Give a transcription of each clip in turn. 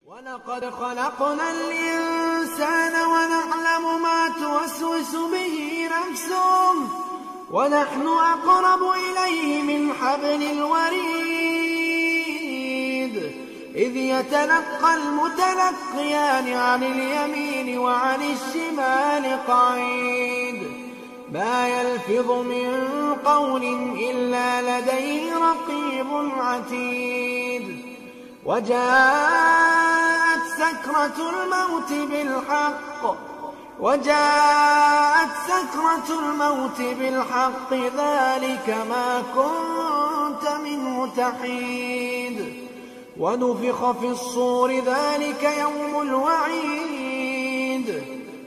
ولقد خلقنا الإنسان ونعلم ما توسوس به نفسه ونحن أقرب إليه من حبل الوريد إذ يتلقى المتلقيان عن اليمين وعن الشمال قعيد ما يلفظ من قول إلا لديه رقيب عتيد وجاءت سكرة الموت بالحق ذلك ما كنت منه تحيد ونفخ في الصور ذلك يوم الوعيد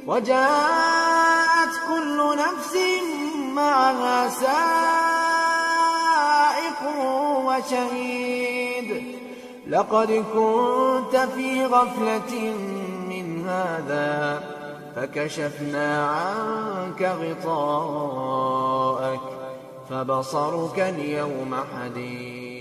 وجاءت كل نفس معها سائق وشهيد لقد كنت في غفلة من هذا فكشفنا عنك غطاءك فبصرك اليوم حديد